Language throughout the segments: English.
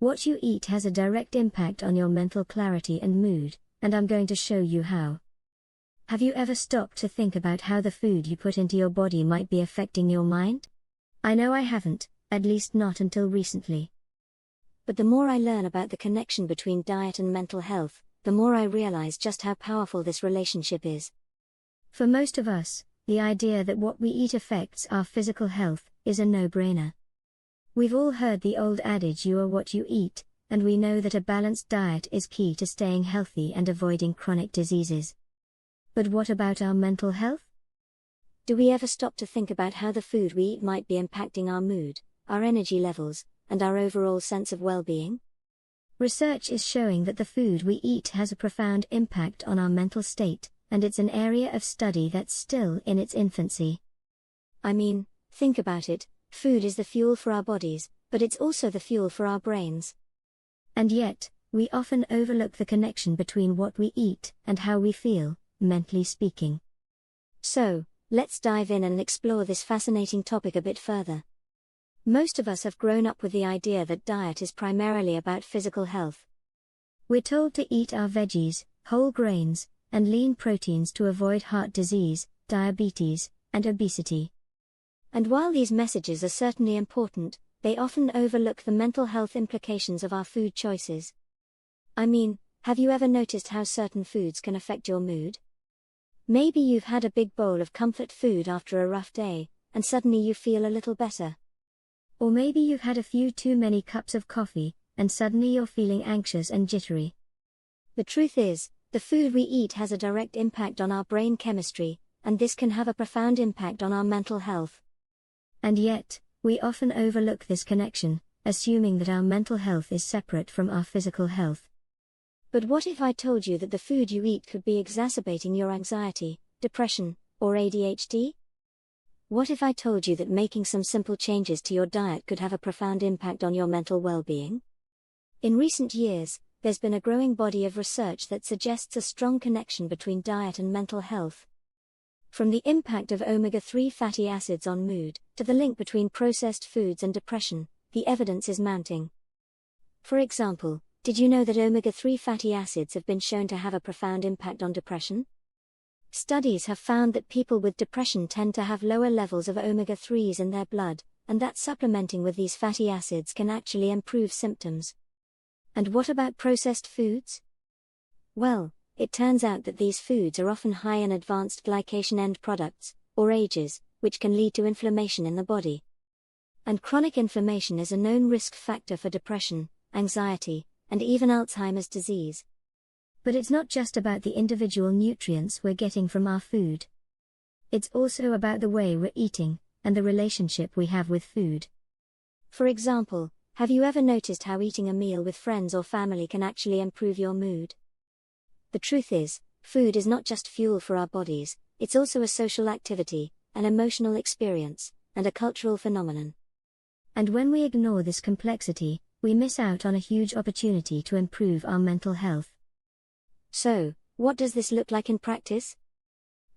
What you eat has a direct impact on your mental clarity and mood, and I'm going to show you how. Have you ever stopped to think about how the food you put into your body might be affecting your mind? I know I haven't, at least not until recently. But the more I learn about the connection between diet and mental health, the more I realize just how powerful this relationship is. For most of us, the idea that what we eat affects our physical health is a no-brainer. We've all heard the old adage, you are what you eat, and we know that a balanced diet is key to staying healthy and avoiding chronic diseases. But what about our mental health? Do we ever stop to think about how the food we eat might be impacting our mood, our energy levels, and our overall sense of well-being? Research is showing that the food we eat has a profound impact on our mental state, and it's an area of study that's still in its infancy. I mean, think about it. Food is the fuel for our bodies, but it's also the fuel for our brains. And yet, we often overlook the connection between what we eat and how we feel, mentally speaking. So, let's dive in and explore this fascinating topic a bit further. Most of us have grown up with the idea that diet is primarily about physical health. We're told to eat our veggies, whole grains, and lean proteins to avoid heart disease, diabetes, and obesity. And while these messages are certainly important, they often overlook the mental health implications of our food choices. I mean, have you ever noticed how certain foods can affect your mood? Maybe you've had a big bowl of comfort food after a rough day, and suddenly you feel a little better. Or maybe you've had a few too many cups of coffee, and suddenly you're feeling anxious and jittery. The truth is, the food we eat has a direct impact on our brain chemistry, and this can have a profound impact on our mental health. And yet, we often overlook this connection, assuming that our mental health is separate from our physical health. But what if I told you that the food you eat could be exacerbating your anxiety, depression, or ADHD? What if I told you that making some simple changes to your diet could have a profound impact on your mental well-being? In recent years, there's been a growing body of research that suggests a strong connection between diet and mental health. From the impact of omega-3 fatty acids on mood, to the link between processed foods and depression, the evidence is mounting. For example, did you know that omega-3 fatty acids have been shown to have a profound impact on depression? Studies have found that people with depression tend to have lower levels of omega-3s in their blood, and that supplementing with these fatty acids can actually improve symptoms. And what about processed foods? Well, it turns out that these foods are often high in advanced glycation end products, or AGEs, which can lead to inflammation in the body. And chronic inflammation is a known risk factor for depression, anxiety, and even Alzheimer's disease. But it's not just about the individual nutrients we're getting from our food. It's also about the way we're eating, and the relationship we have with food. For example, have you ever noticed how eating a meal with friends or family can actually improve your mood? The truth is, food is not just fuel for our bodies, it's also a social activity, an emotional experience, and a cultural phenomenon. And when we ignore this complexity, we miss out on a huge opportunity to improve our mental health. So, what does this look like in practice?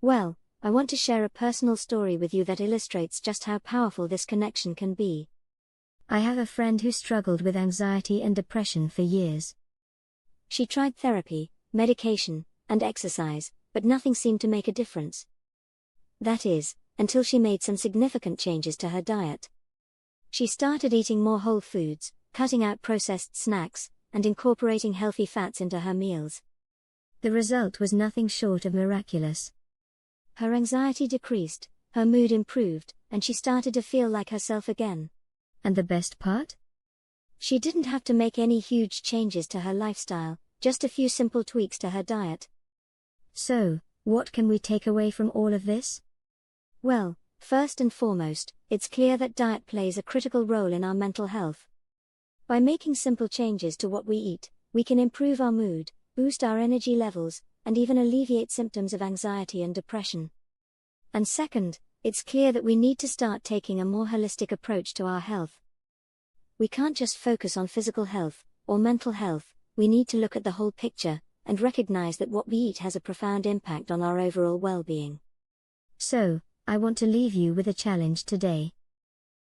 Well, I want to share a personal story with you that illustrates just how powerful this connection can be. I have a friend who struggled with anxiety and depression for years. She tried therapy, medication, and exercise, but nothing seemed to make a difference. That is, until she made some significant changes to her diet. She started eating more whole foods, cutting out processed snacks, and incorporating healthy fats into her meals. The result was nothing short of miraculous. Her anxiety decreased, her mood improved, and she started to feel like herself again. And the best part? She didn't have to make any huge changes to her lifestyle, just a few simple tweaks to her diet. So, what can we take away from all of this? Well, first and foremost, it's clear that diet plays a critical role in our mental health. By making simple changes to what we eat, we can improve our mood, boost our energy levels, and even alleviate symptoms of anxiety and depression. And second, it's clear that we need to start taking a more holistic approach to our health. We can't just focus on physical health, or mental health. We need to look at the whole picture, and recognize that what we eat has a profound impact on our overall well-being. So, I want to leave you with a challenge today.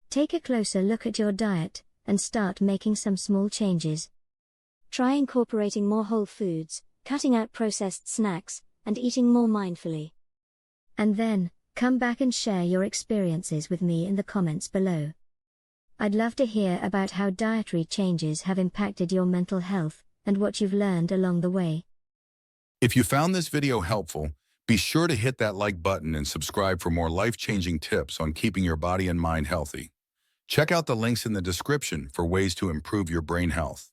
Take a closer look at your diet, and start making some small changes. Try incorporating more whole foods, cutting out processed snacks, and eating more mindfully. And then, come back and share your experiences with me in the comments below. I'd love to hear about how dietary changes have impacted your mental health, and what you've learned along the way. If you found this video helpful, be sure to hit that like button and subscribe for more life-changing tips on keeping your body and mind healthy. Check out the links in the description for ways to improve your brain health.